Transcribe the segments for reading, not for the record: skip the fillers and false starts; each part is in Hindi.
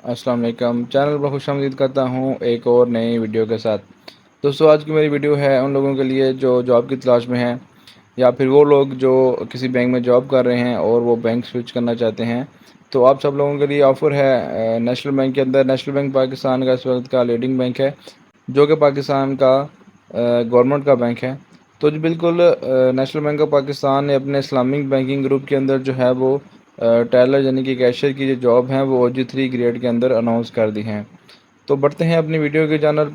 अस्सलाम वालेकुम। चैनल पर खुशामदीद करता हूँ एक और नई वीडियो के साथ। दोस्तों, आज की मेरी वीडियो है उन लोगों के लिए जो जॉब की तलाश में हैं, या फिर वो लोग जो किसी बैंक में जॉब कर रहे हैं और वो बैंक स्विच करना चाहते हैं। तो आप सब लोगों के लिए ऑफ़र है नेशनल बैंक के अंदर। नेशनल बैंक पाकिस्तान का इस वक्त का लीडिंग बैंक है, जो कि पाकिस्तान का गवर्नमेंट का बैंक है। तो जी बिल्कुल, नेशनल बैंक ऑफ पाकिस्तान ने अपने इस्लामिक बैंकिंग ग्रुप के अंदर जो है वो टेलर यानी कि कैशियर की जो जॉब हैं वो OG3 ग्रेड के अंदर अनाउंस कर दी हैं। तो बढ़ते हैं अपनी वीडियो की जानब।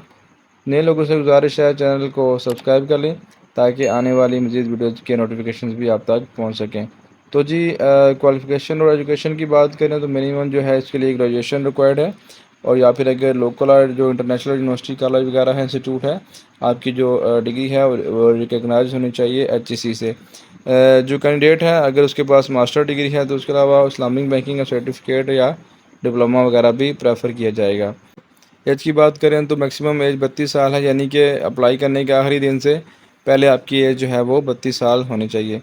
नए लोगों से गुजारिश है चैनल को सब्सक्राइब कर लें, ताकि आने वाली मज़ीद वीडियोज़ के नोटिफिकेशंस भी आप तक पहुंच सकें। तो जी, क्वालिफ़िकेशन और एजुकेशन की बात करें तो मिनिमम जो है इसके लिए ग्रेजुएशन रिक्वायर्ड है, और या फिर अगर लोकल जो इंटरनेशनल यूनिवर्सिटी कॉलेज वगैरह है, इंस्टीट्यूट है, आपकी जो डिग्री है वो रिकगनाइज होनी चाहिए HEC से। जो कैंडिडेट है अगर उसके पास मास्टर डिग्री है तो उसके अलावा इस्लामिक बैंकिंग का सर्टिफिकेट या डिप्लोमा वगैरह भी प्रेफर किया जाएगा। एज की बात करें तो मैक्सिमम एज 32 साल है, यानी कि अप्लाई करने के आखिरी दिन से पहले आपकी एज जो है वो 32 साल होनी चाहिए।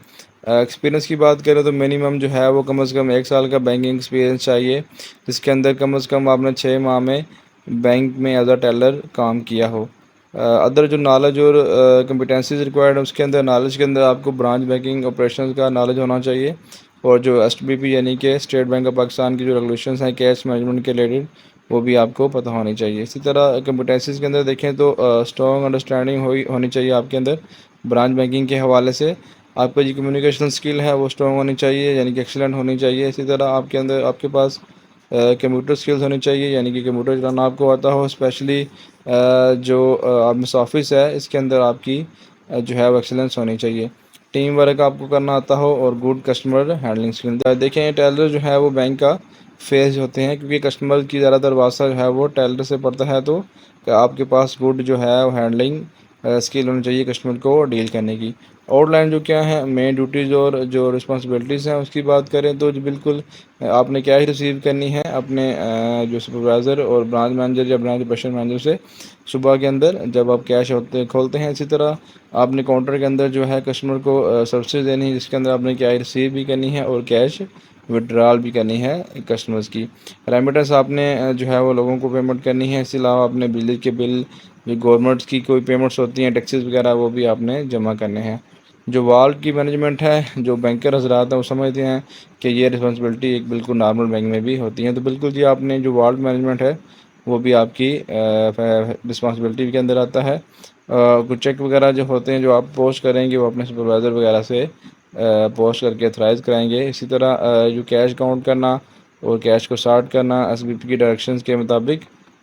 एक्सपीरियंस की बात करें तो मिनिमम जो है वो कम से कम 1 साल का बैंकिंग एक्सपीरियंस चाहिए, जिसके अंदर कम से कम आपने 6 माह में बैंक में एज अ टेलर काम किया हो। अदर जो नॉलेज और कम्पिटेंसीज रिक्वायर्ड है उसके अंदर नॉलेज के अंदर आपको ब्रांच बैंकिंग ऑपरेशंस का नॉलेज होना चाहिए, और जो SBP यानी कि स्टेट बैंक ऑफ पाकिस्तान की जो रेगुलेशंस हैं कैश मैनेजमेंट के रिलेटेड, वो भी आपको पता होनी चाहिए। इसी तरह कम्पिटेंसीज के अंदर देखें तो स्ट्रॉन्ग अंडरस्टैंडिंग होनी चाहिए आपके अंदर ब्रांच बैंकिंग के हवाले से। आपका जो कम्युनिकेशन स्किल है वो स्ट्रॉन्ग होनी चाहिए, यानी कि एक्सीलेंट होनी चाहिए। इसी तरह आपके अंदर आपके पास कंप्यूटर स्किल्स होनी चाहिए, यानी कि कंप्यूटर चलाना आपको आता हो। स्पेशली जो आप ऑफिस है इसके अंदर आपकी जो है वो एक्सेलेंस होनी चाहिए। टीम वर्क आपको करना आता हो और गुड कस्टमर हैंडलिंग स्किल। देखें, टेलर जो है वो बैंक का फेस होते हैं, क्योंकि कस्टमर की ज़्यादातर वास्ता जो है वो टेलर से पड़ता है। तो आपके पास गुड जो है वो हैंडलिंग स्किल होनी चाहिए कस्टमर को डील करने की। आउटलाइन जो क्या है मेन ड्यूटीज़ और जो रिस्पॉन्सिबिलिटीज़ हैं उसकी बात करें तो जो बिल्कुल आपने क्या ही रिसीव करनी है अपने जो सुपरवाइज़र और ब्रांच मैनेजर या ब्रांच ऑपरेशन मैनेजर से सुबह के अंदर जब आप कैश होते खोलते हैं। इसी तरह आपने काउंटर के अंदर जो है कस्टमर को सर्विसेज देनी है, जिसके अंदर आपने क्या रिसीव भी करनी है और कैश विड्रॉल भी करनी है कस्टमर्स की। रेमिटेंस आपने जो है वो लोगों को पेमेंट करनी है। इसके अलावा आपने बिजली के बिल, जो गवर्नमेंट की कोई पेमेंट्स होती हैं, टैक्सेस वगैरह, वो भी आपने जमा करने हैं। जो वार्ड की मैनेजमेंट है, जो बैंकर हजरात हैं वो समझते हैं कि ये रिस्पॉन्सिबिलिटी एक बिल्कुल नॉर्मल बैंक में भी होती है। तो बिल्कुल जी, आपने जो वार्ड मैनेजमेंट है वो भी आपकी रिस्पॉन्सिबिलिटी के अंदर आता है। कुछ चेक वगैरह जो होते हैं जो आप पोस्ट करेंगे वो अपने सुपरवाइज़र वगैरह से पोस्ट करके अथराइज़ कराएंगे। इसी तरह जो कैश काउंट करना और कैश को सॉर्ट करना SBP की डायरेक्शंस के मुताबिक,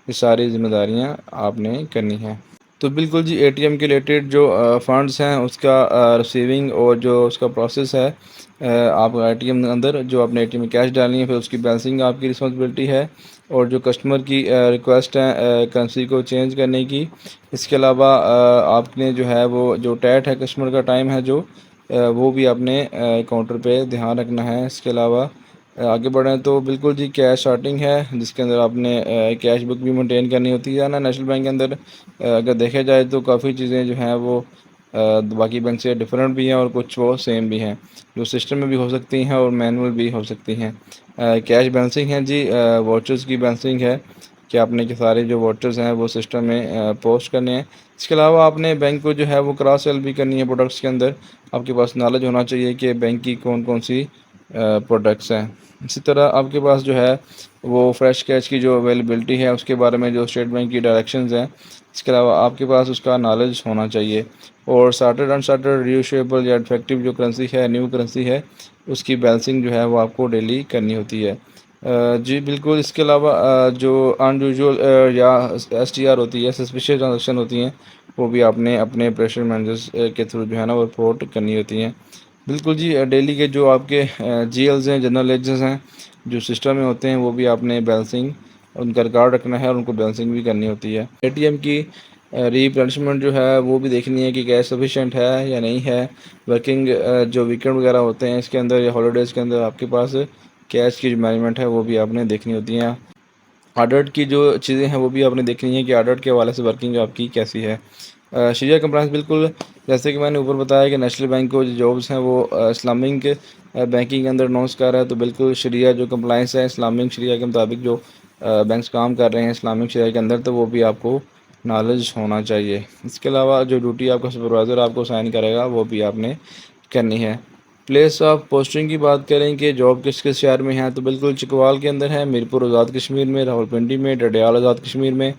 ये सारी जिम्मेदारियां आपने करनी है। तो बिल्कुल जी, ATM के रिलेटेड जो फ़ंड्स हैं उसका रिसीविंग और जो उसका प्रोसेस है, आप ATM के अंदर जो अपने ATM में कैश डालनी है, फिर उसकी बैलेंसिंग आपकी रिस्पॉन्सिबिलिटी है। और जो कस्टमर की रिक्वेस्ट है करेंसी को चेंज करने की, इसके अलावा आपने जो है वो जो टैट है कस्टमर का टाइम है जो वो भी आपने काउंटर पे ध्यान रखना है। इसके अलावा आगे बढ़ें तो बिल्कुल जी, कैश शार्टिंग है, जिसके अंदर आपने कैश बुक भी मेंटेन करनी होती है ना। नेशनल बैंक के अंदर अगर देखा जाए तो काफ़ी चीज़ें जो हैं वो बाकी बैंक से डिफरेंट भी हैं और कुछ वो सेम भी हैं, जो सिस्टम में भी हो सकती हैं और मैनुअल भी हो सकती हैं। कैश बैलेंसिंग है जी, वाचर्स की बैलेंसिंग है कि आपने के सारे जो वाचर्स हैं वो सिस्टम में पोस्ट करने हैं। इसके अलावा आपने बैंक को जो है वो क्रॉस सेल भी करनी है प्रोडक्ट्स के अंदर। आपके पास नॉलेज होना चाहिए कि बैंक की कौन कौन सी प्रोडक्ट्स हैं। इसी तरह आपके पास जो है वो फ्रेश कैश की जो अवेलेबिलिटी है उसके बारे में जो स्टेट बैंक की डायरेक्शंस हैं, इसके अलावा आपके पास उसका नॉलेज होना चाहिए। और चार्टर्ड अनचार्टर्ड रियूशेबल या इफेक्टिव जो करेंसी है, न्यू करेंसी है, उसकी बैलेंसिंग जो है वो आपको डेली करनी होती है। जी बिल्कुल। इसके अलावा जो अनयूजुअल या STR होती है, सस्पिशियस ट्रांजेक्शन होती हैं, वो भी आपने अपने ऑपरेशन मैनेजर्स के थ्रू जो है ना वो रिपोर्ट करनी होती हैं। बिल्कुल जी, डेली के जो आपके GLs हैं, जनरल लेजर्स हैं, जो सिस्टम में होते हैं, वो भी आपने बैलेंसिंग उनका रिकॉर्ड रखना है और उनको बैलेंसिंग भी करनी होती है। ATM की रिप्लेनिशमेंट जो है वो भी देखनी है कि कैश सफिशेंट है या नहीं है। वर्किंग जो वीकेंड वगैरह होते हैं इसके अंदर या हॉलीडेज़ के अंदर आपके पास कैश की जो मैनेजमेंट है वो भी आपने देखनी होती हैं। ऑडिट की जो चीज़ें हैं वो भी आपने देखनी है कि ऑडिट के हवाले से वर्किंग आपकी कैसी है। शरिया कंप्लाइंस, बिल्कुल जैसे कि मैंने ऊपर बताया कि नेशनल बैंक को जो जॉब्स हैं वो इस्लामिक बैंकिंग के अंदर अनाउंस कर रहा है। तो बिल्कुल शरिया जो कंप्लाइंस है इस्लामिक शरिया के मुताबिक जो बैंक्स काम कर रहे हैं इस्लामिक शरिया के अंदर, तो वो भी आपको नॉलेज होना चाहिए। इसके अलावा जो ड्यूटी आपका सुपरवाइज़र आपको साइन करेगा वो भी आपने करनी है। प्लेस ऑफ पोस्टिंग की बात करें कि जॉब किस किस शहर में है, तो बिल्कुल चिकवाल के अंदर है, मीरपुर आज़ाद कश्मीर में, रावलपिंडी में, डडियाल आज़ाद कश्मीर में,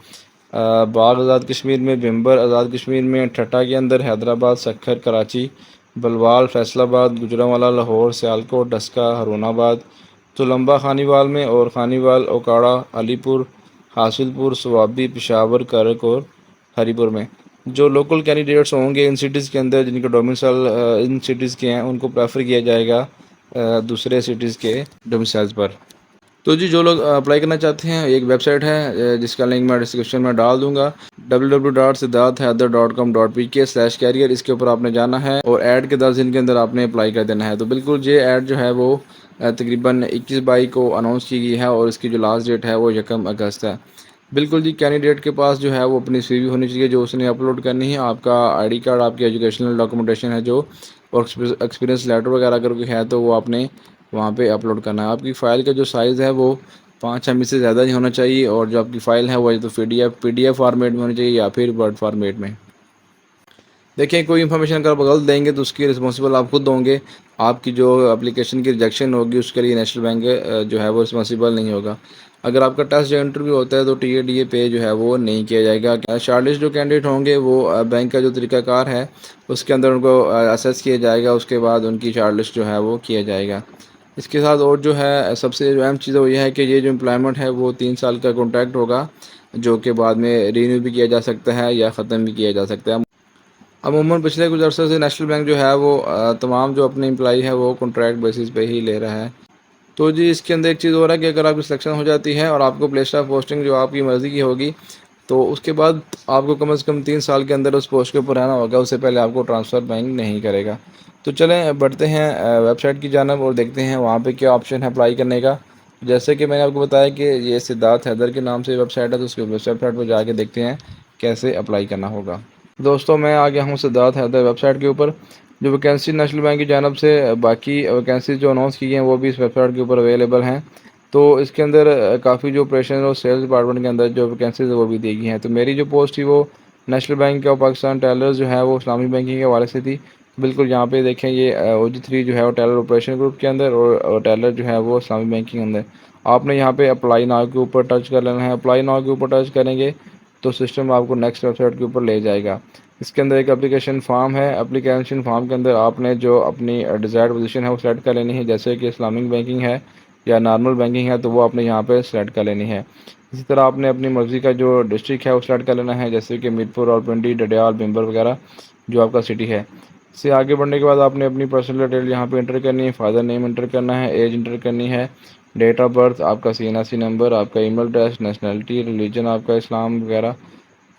बाग आज़ाद कश्मीर में, भिम्बर आज़ाद कश्मीर में, ठट्टा के अंदर, हैदराबाद, सक्खर, कराची, बलवाल, फैसलाबाद, गुजरांवाला, लाहौर, सियालकोट, डस्का, हरुणाबाद, तुलंबा खानीवाल में, और खानीवाल, ओकाड़ा, अलीपुर, हासिलपुर, स्वाबी, पेशावर, करक और हरीपुर में। जो लोकल कैंडिडेट्स होंगे इन सिटीज़ के अंदर, जिनके डोमिसाइल इन सिटीज़ के हैं, उनको प्रेफर किया जाएगा दूसरे सिटीज़ के डोमिसाइल्स पर। तो जी जो लोग अप्लाई करना चाहते हैं, एक वेबसाइट है जिसका लिंक मैं डिस्क्रिप्शन में डाल दूंगा, www.siddharthhaider.com.pk/career। इसके ऊपर आपने जाना है और ऐड के 10 दिन के अंदर आपने अप्लाई कर देना है। तो बिल्कुल ये ऐड जो है वो तकरीबन 21/22 को अनाउंस की गई है और इसकी जो लास्ट डेट है वो 1 अगस्त है। बिल्कुल जी, कैंडिडेट के पास जो है वो अपनी सीवी होनी चाहिए जो उसने अपलोड करनी है, आपका आईडी कार्ड, आपकी एजुकेशनल डॉक्यूमेंटेशन है जो, और एक्सपीरियंस लेटर वगैरह अगर कोई है तो वो आपने वहाँ पे अपलोड करना है। आपकी फ़ाइल का जो साइज़ है वो 5 MB से ज़्यादा नहीं होना चाहिए, और जो आपकी फ़ाइल है वो या तो पीडीएफ फॉर्मेट में होनी चाहिए या फिर वर्ड फॉर्मेट में। देखिए, कोई इन्फॉर्मेशन अगर आप गलत देंगे तो उसकी रिस्पॉन्सिबल आप खुद होंगे। आपकी जो एप्लीकेशन की रिजेक्शन होगी उसके लिए नेशनल बैंक जो है वो रिस्पॉन्सिबल नहीं होगा। अगर आपका टेस्ट या इंटरव्यू होता है तो टीएडीए पे जो है वो नहीं किया जाएगा। शॉर्टलिस्ट जो कैंडिडेट होंगे वो बैंक का जो तरीकाकार है उसके अंदर उनको असेस किया जाएगा, उसके बाद उनकी शॉर्टलिस्ट जो है वो किया जाएगा। इसके साथ और जो है सबसे जो अहम चीज़ वो ये है कि ये जो एम्प्लॉयमेंट है वो 3 साल का कॉन्ट्रैक्ट होगा, जो कि बाद में रीन्यू भी किया जा सकता है या ख़त्म भी किया जा सकता है। अमूमन पिछले कुछ अर्से से नेशनल बैंक जो है वो तमाम जो अपने एम्प्लॉई है वो कॉन्ट्रैक्ट बेसिस पे ही ले रहा है। तो जी इसके अंदर एक चीज़ और है कि अगर आपकी सिलेक्शन हो जाती है और आपको प्लेस ऑफ पोस्टिंग जो आपकी मर्ज़ी की होगी, तो उसके बाद आपको कम से कम 3 साल के अंदर उस पोस्ट के ऊपर रहना होगा, उससे पहले आपको ट्रांसफ़र बैंक नहीं करेगा। तो चलें बढ़ते हैं वेबसाइट की जानब और देखते हैं वहाँ पे क्या ऑप्शन है अप्लाई करने का। जैसे कि मैंने आपको बताया कि ये सिद्धार्थ हैदर के नाम से वेबसाइट है, तो उसके वेबसाइट पर जाके देखते हैं कैसे अप्लाई करना होगा। दोस्तों, मैं आ गया हूँ सिद्धार्थ हैदर वेबसाइट के ऊपर। जो वैकेंसी नेशनल बैंक की जानब से बाकी वैकेंसी जो अनाउंस की गई हैं वो भी इस वेबसाइट के ऊपर अवेलेबल हैं। तो इसके अंदर काफ़ी जो ऑपरेशन और सेल्स डिपार्टमेंट के अंदर जो वैकेंसीज वो भी दी गई हैं। तो मेरी जो पोस्ट थी वो National Bank of Pakistan tellers जो है वो इस्लामिक बैंकिंग के हवाले से थी। बिल्कुल यहाँ पे देखें, ये OG3 जो है वो टेलर ऑपरेशन ग्रुप के अंदर, और टेलर जो है वो इस्लामिक बैंकिंग के अंदर। आपने यहाँ पे अप्लाई नाउ के ऊपर टच कर लेना है। अप्लाई नाउ के ऊपर टच करेंगे तो सिस्टम आपको नेक्स्ट वेबसाइट के ऊपर ले जाएगा। इसके अंदर एक एप्लीकेशन फॉर्म है। एप्लीकेशन फॉर्म के अंदर आपने जो अपनी डिज़ायर्ड पोजीशन है वो सेलेक्ट कर लेनी है। जैसे कि इस्लामिक बैंकिंग है या नॉर्मल बैंकिंग है तो वो आपने यहाँ पे सेलेक्ट कर लेनी है। इसी तरह आपने अपनी मर्ज़ी का जो डिस्ट्रिक्ट है वो सेलेक्ट कर लेना है, जैसे कि मीरपुर, रावलपिंडी, डडियाल, भिम्बर वगैरह जो आपका सिटी है। इससे आगे बढ़ने के बाद आपने अपनी पर्सनल डिटेल यहाँ पे इंटर करनी है। फादर नेम इंटर करना है, एज इंटर करनी है, डेट ऑफ बर्थ, आपका CNSC नंबर, आपका ईमेल एड्रेस, नेशनलिटी, रिलीजन आपका इस्लाम वगैरह,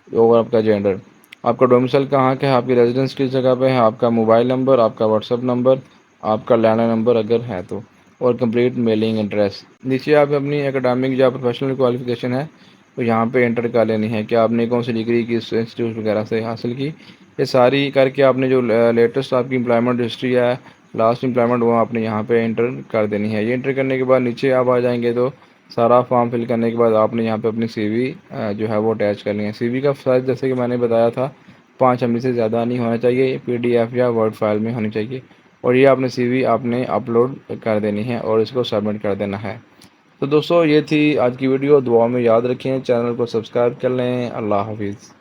और आपका जेंडर, आपका डोमिसाइल कहाँ का है, आपकी रेजिडेंस किस जगह पे है, आपका मोबाइल नंबर, आपका व्हाट्सअप नंबर, आपका लैंडलाइन नंबर अगर है तो, और कंप्लीट मेलिंग एड्रेस। नीचे आप अपनी एकेडमिक या प्रोफेशनल क्वालिफिकेशन है तो यहाँ पे एंटर कर लेनी है कि आपने कौन सी डिग्री किस इंस्टीट्यूट वगैरह से हासिल की। ये सारी करके आपने जो लेटेस्ट आपकी एम्प्लॉयमेंट हिस्ट्री है, लास्ट एम्प्लॉयमेंट, वो आपने यहाँ पे एंटर कर देनी है। ये एंटर करने के बाद नीचे आप आ जाएंगे तो सारा फॉर्म फिल करने के बाद आपने यहाँ पे अपनी सीवी जो है वो अटैच करनी है। सीवी का साइज़ जैसे कि मैंने बताया था 5 MB से ज़्यादा नहीं होना चाहिए, PDF या वर्ड फाइल में होनी चाहिए, और ये आपने सीवी आपने अपलोड कर देनी है और इसको सबमिट कर देना है। तो दोस्तों, ये थी आज की वीडियो। दुआ में याद रखें, चैनल को सब्सक्राइब कर लें। अल्लाह हाफिज़।